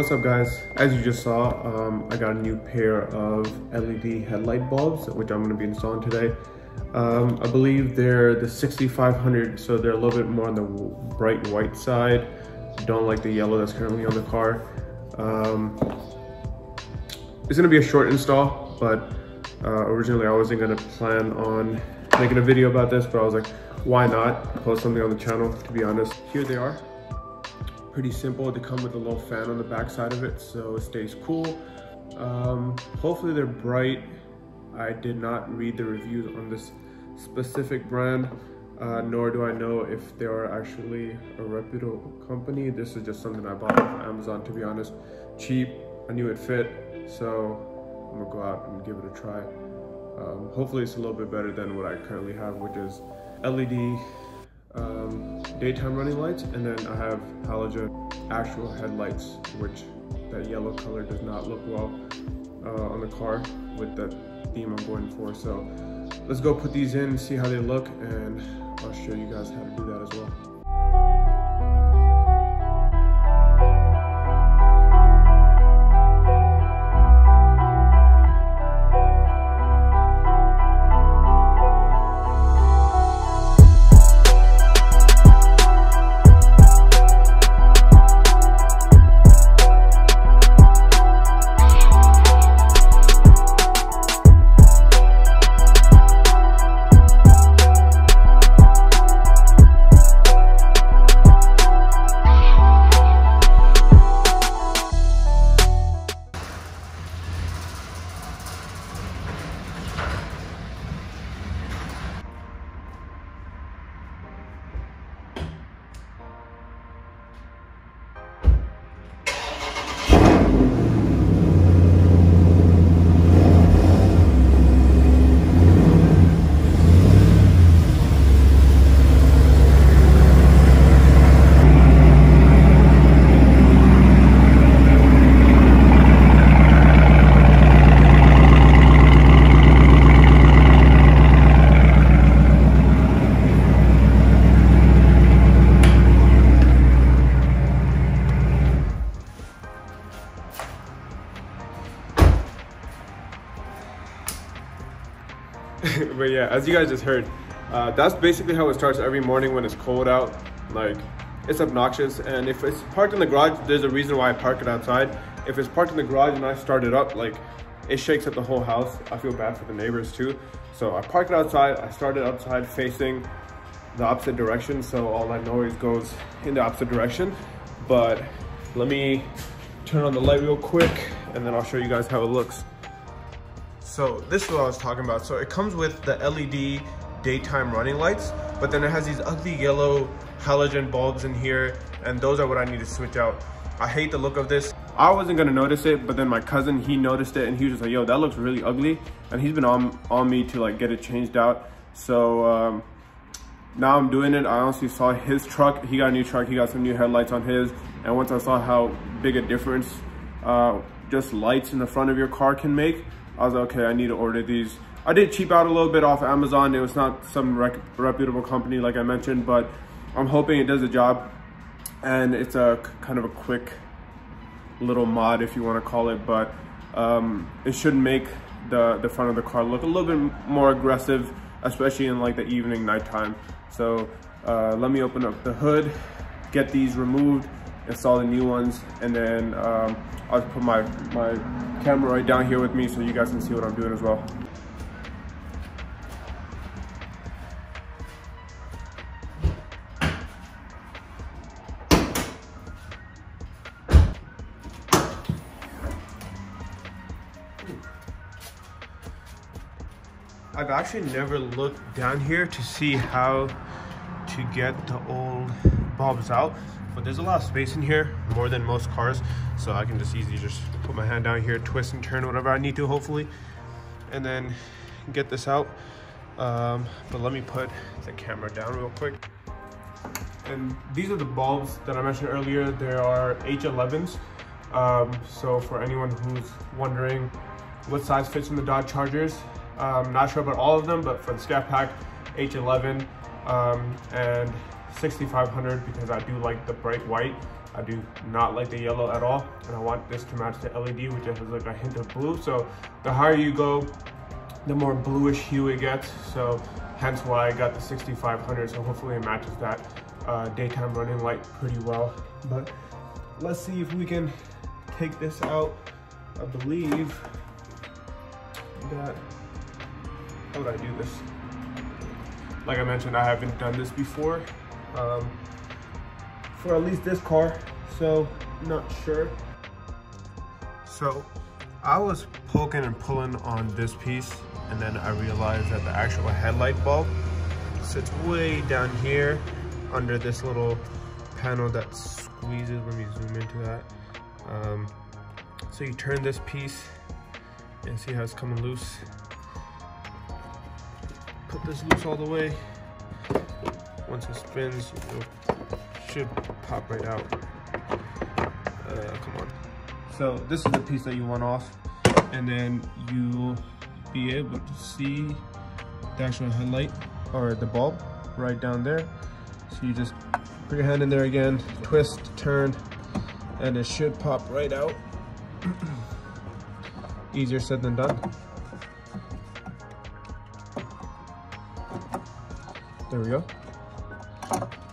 What's up guys? As you just saw, I got a new pair of LED headlight bulbs, which I'm gonna be installing today. I believe they're the 6500, so they're a little bit more on the bright white side. Don't like the yellow that's currently on the car. It's gonna be a short install, but originally I wasn't gonna plan on making a video about this, but I was like, why not post something on the channel, to be honest. Here they are. Pretty simple. They come with a little fan on the back side of it, so it stays cool. Hopefully they're bright. I did not read the reviews on this specific brand, nor do I know if they are actually a reputable company. This is just something I bought off Amazon, to be honest. Cheap, I knew it fit, so I'm gonna go out and give it a try. Hopefully it's a little bit better than what I currently have, which is LED daytime running lights, and then I have halogen actual headlights, which that yellow color does not look well on the car with the theme I'm going for. So let's go put these in, see how they look, and I'll show you guys how to do that as well. But yeah, as you guys just heard, that's basically how it starts every morning when it's cold out. Like, it's obnoxious, and if it's parked in the garage, there's a reason why I park it outside. If it's parked in the garage and I start it up, like, it shakes up the whole house. I feel bad for the neighbors too. So I park it outside, I start it outside facing the opposite direction, so all that noise goes in the opposite direction. But let me turn on the light real quick, and then I'll show you guys how it looks. So this is what I was talking about. So it comes with the LED daytime running lights, but then it has these ugly yellow halogen bulbs in here, and those are what I need to switch out. I hate the look of this. I wasn't gonna notice it, but then my cousin, he noticed it, and he was just like, yo, that looks really ugly. And he's been on me to like get it changed out. So now I'm doing it. I honestly saw his truck. He got a new truck, he got some new headlights on his. And once I saw how big a difference just lights in the front of your car can make, I was like, okay, I need to order these. I did cheap out a little bit off Amazon. It was not some reputable company like I mentioned, but I'm hoping it does the job. And it's a kind of a quick little mod, if you want to call it, but it should make the front of the car look a little bit more aggressive, especially in like the evening, nighttime. So let me open up the hood, get these removed, install the new ones, and then I'll put my camera right down here with me so you guys can see what I'm doing as well. I've actually never looked down here to see how to get the old bulbs out, but there's a lot of space in here, more than most cars, so I can just easily just put my hand down here, twist and turn whatever I need to, hopefully, and then get this out. But let me put the camera down real quick. And these are the bulbs that I mentioned earlier. There are H11s. So for anyone who's wondering what size fits in the Dodge Chargers, not sure about all of them, but for the Scat Pack, H11 and 6500, because I do like the bright white. I do not like the yellow at all, and I want this to match the LED, which has like a hint of blue. So the higher you go, the more bluish hue it gets. So hence why I got the 6500. So hopefully it matches that daytime running light pretty well. But let's see if we can take this out. I believe that, how would I do this? Like I mentioned, I haven't done this before for at least this car, so not sure. So I was poking and pulling on this piece, and then I realized that the actual headlight bulb sits way down here under this little panel that squeezes. Let me zoom into that. So you turn this piece and see how it's coming loose. Put this loose all the way. Once it spins, it should pop right out. Come on. So this is the piece that you want off, and then you'll be able to see the actual headlight or the bulb right down there. So you just put your hand in there again, twist, turn, and it should pop right out. Easier said than done. There we go.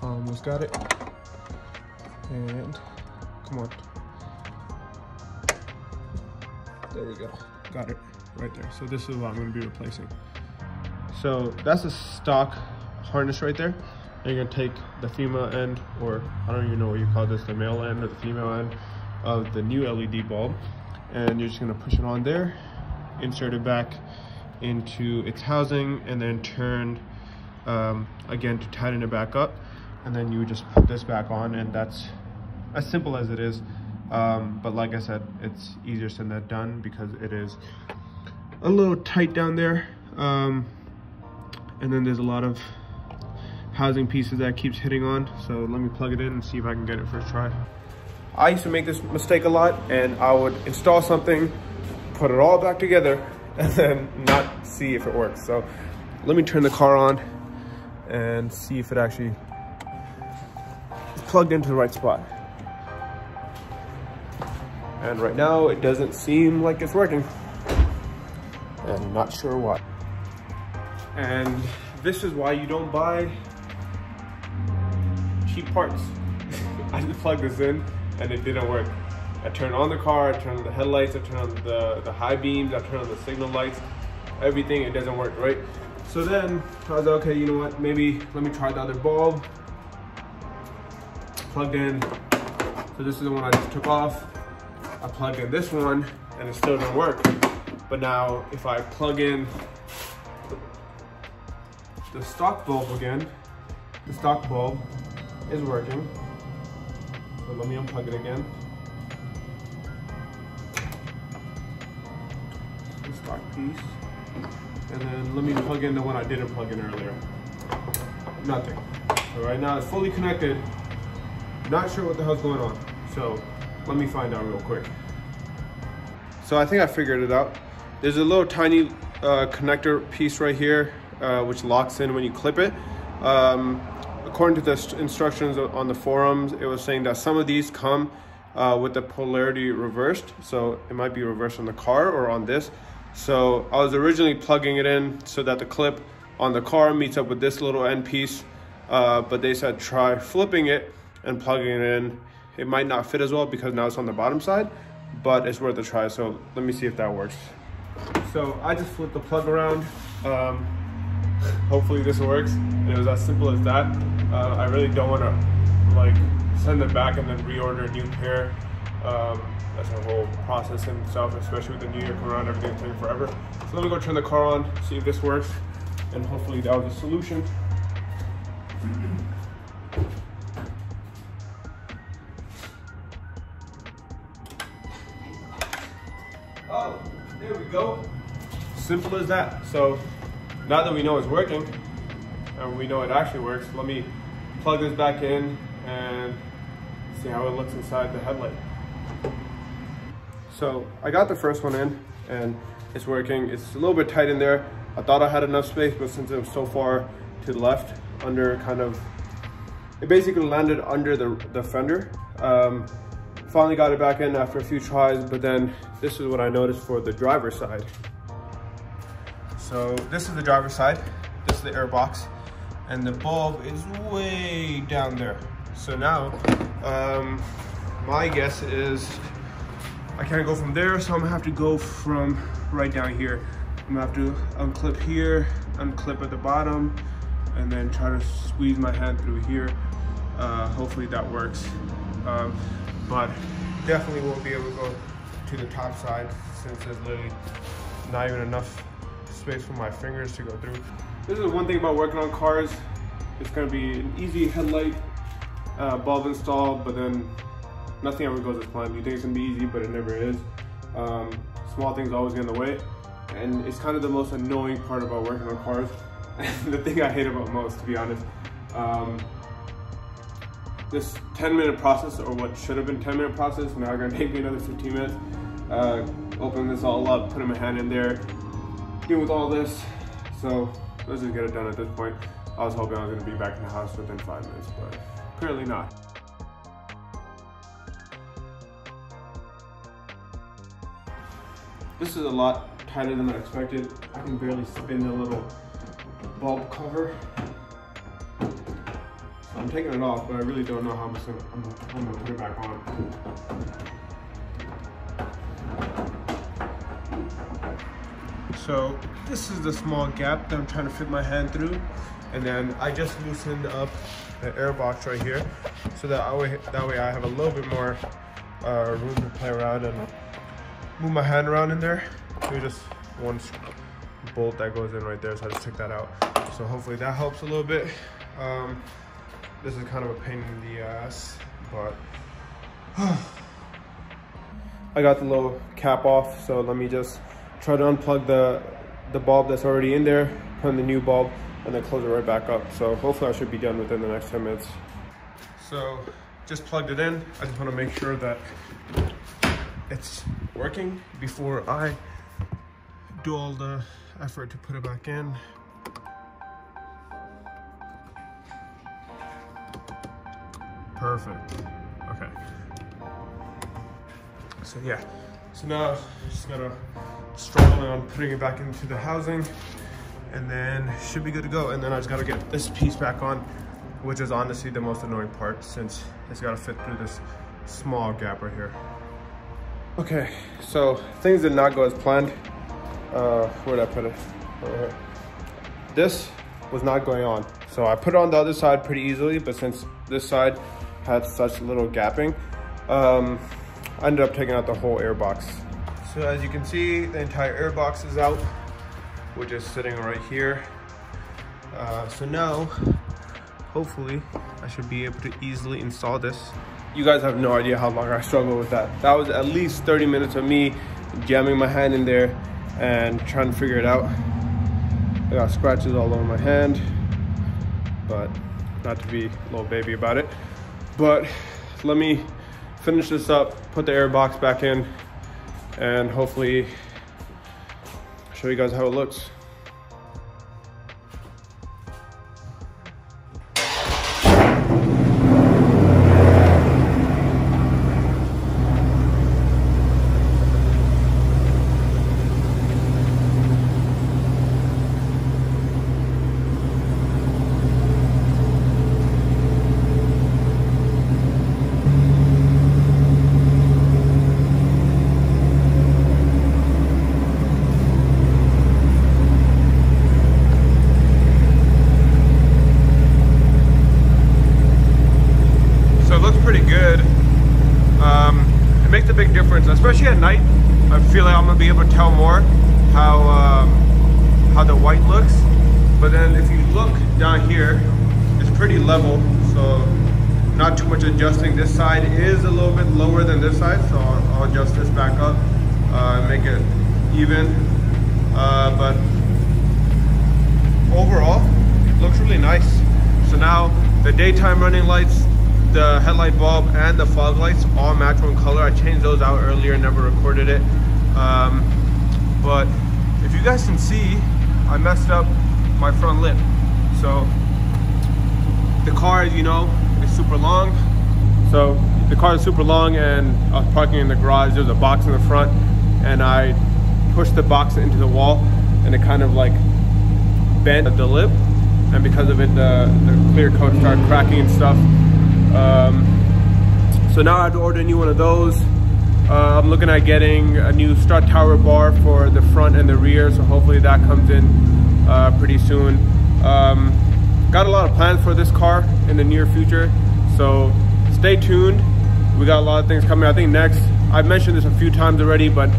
Almost got it. And come on. There we go. Got it right there. So this is what I'm going to be replacing. So that's a stock harness right there. And you're going to take the female end, or I don't even know what you call this, the male end or the female end of the new LED bulb. And you're just going to push it on there, insert it back into its housing, and then turn again to tighten it back up. And then you just put this back on, and that's as simple as it is. But like I said, it's easier said than done because it is a little tight down there. And then there's a lot of housing pieces that keeps hitting on. So let me plug it in and see if I can get it first try. I used to make this mistake a lot, and I would install something, put it all back together, and then not see if it works. So let me turn the car on and see if it actually is plugged into the right spot. And right now it doesn't seem like it's working, and I'm not sure why. And this is why you don't buy cheap parts. I just plugged this in and it didn't work. I turned on the car, I turned on the headlights, I turned on the high beams, I turned on the signal lights, everything, it doesn't work, right? So then I was like, okay, you know what, maybe let me try the other bulb. Plugged in, so this is the one I just took off. I plugged in this one and it still didn't work. But now if I plug in the stock bulb again, the stock bulb is working. So let me unplug it again. The stock piece. And then let me plug in the one I didn't plug in earlier. Nothing. So right now it's fully connected. Not sure what the hell's going on. So let me find out real quick. So I think I figured it out. There's a little tiny connector piece right here, which locks in when you clip it. According to the instructions on the forums, it was saying that some of these come with the polarity reversed. So it might be reversed on the car or on this. So I was originally plugging it in so that the clip on the car meets up with this little end piece. But they said try flipping it and plugging it in. It might not fit as well because now it's on the bottom side, but it's worth a try. So let me see if that works. So I just flipped the plug around. Hopefully this works. And it was as simple as that. I really don't want to like send it back and then reorder a new pair. That's a whole process in itself, especially with the new year coming around, everything's taking forever. So let me go turn the car on, see if this works, and hopefully that was a solution. Oh, there we go. Simple as that. So now that we know it's working, and we know it actually works, let me plug this back in and see how it looks inside the headlight. So I got the first one in and it's working. It's a little bit tight in there. I thought I had enough space, but since it was so far to the left, under kind of, it basically landed under the fender. Finally got it back in after a few tries, but then this is what I noticed for the driver's side. So this is the driver's side, this is the air box, and the bulb is way down there. So now, my guess is I can't go from there, so I'm gonna have to go from right down here. I'm gonna have to unclip here, unclip at the bottom, and then try to squeeze my hand through here. Hopefully that works. But definitely won't be able to go to the top side since there's literally not even enough space for my fingers to go through. This is one thing about working on cars. It's gonna be an easy headlight bulb install, but then nothing ever goes as planned. You think it's gonna be easy, but it never is. Small things always get in the way. And it's kind of the most annoying part about working on cars. The thing I hate about most, to be honest. This 10-minute process, or what should have been 10-minute process, now gonna take me another 15 minutes. Open this all up, putting my hand in there, deal with all this. So let's just get it done at this point. I was hoping I was gonna be back in the house within 5 minutes, but apparently not. This is a lot tighter than I expected. I can barely spin the little bulb cover. So I'm taking it off, but I really don't know how I'm gonna put it back on. So this is the small gap that I'm trying to fit my hand through. And then I just loosened up the air box right here. So that way I have a little bit more room to play around and move my hand around in there. There's just one bolt that goes in right there, so I just took that out. So hopefully that helps a little bit. This is kind of a pain in the ass, but I got the little cap off, so let me just try to unplug the bulb that's already in there, put in the new bulb, and then close it right back up. So hopefully I should be done within the next 10 minutes. So just plugged it in. I just want to make sure that it's working before I do all the effort to put it back in. Perfect. Okay. So yeah. So now just gotta struggle on putting it back into the housing, and then should be good to go. And then I just gotta get this piece back on, which is honestly the most annoying part since it's gotta fit through this small gap right here. Okay, so things did not go as planned. Where'd I put it? This was not going on. So I put it on the other side pretty easily, but since this side had such little gapping, I ended up taking out the whole air box. So as you can see, the entire air box is out, which is sitting right here. So now, hopefully, I should be able to easily install this. You guys have no idea how long I struggled with that. That was at least 30 minutes of me jamming my hand in there and trying to figure it out. I got scratches all over my hand, but not to be a little baby about it. But let me finish this up, put the air box back in, and hopefully show you guys how it looks. It makes a big difference, especially at night. I feel like I'm gonna be able to tell more how the white looks. But then if you look down here, it's pretty level, so not too much adjusting. This side is a little bit lower than this side, so I'll adjust this back up and make it even. But overall, it looks really nice. So now the daytime running lights, the headlight bulb, and the fog lights all match one color. I changed those out earlier, never recorded it. But if you guys can see, I messed up my front lip. So the car, as you know, is super long. So the car is super long and I was parking in the garage. There's a box in the front and I pushed the box into the wall and it kind of like bent the lip, and because of it the clear coat started cracking and stuff. So now I have to order a new one of those. I'm looking at getting a new strut tower bar for the front and the rear, so hopefully that comes in pretty soon. Got a lot of plans for this car in the near future, so stay tuned. We got a lot of things coming. I think next, I've mentioned this a few times already, but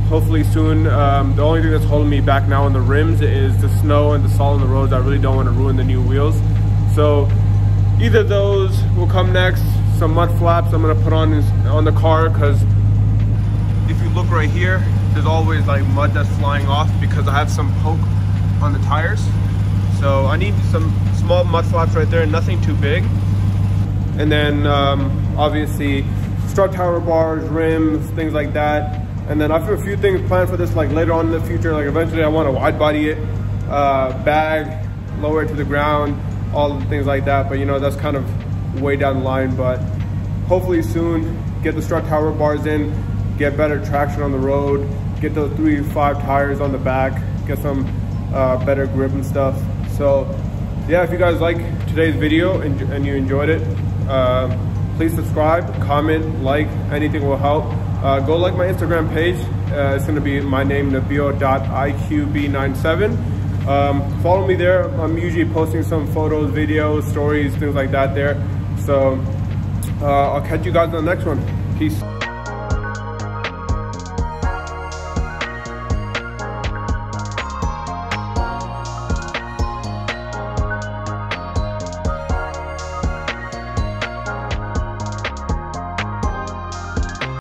hopefully soon. The only thing that's holding me back now on the rims is the snow and the salt on the roads. I really don't want to ruin the new wheels. So either of those will come next. Some mud flaps I'm gonna put on the car, because if you look right here, there's always like mud that's flying off because I have some poke on the tires. So I need some small mud flaps right there, nothing too big. And then obviously strut tower bars, rims, things like that. And then I have a few things planned for this, like later on in the future. Like eventually I want to wide body it, bag, lower it to the ground, all the things like that. But you know, that's kind of way down the line. But hopefully soon, get the strut tower bars in, get better traction on the road, get those 3.5 tires on the back, get some better grip and stuff. So yeah, if you guys like today's video and you enjoyed it, please subscribe, comment, like, anything will help. Go like my Instagram page. It's going to be my name, nabil.iqb97. Follow me there. I'm usually posting some photos, videos, stories, things like that there. So I'll catch you guys on the next one. Peace.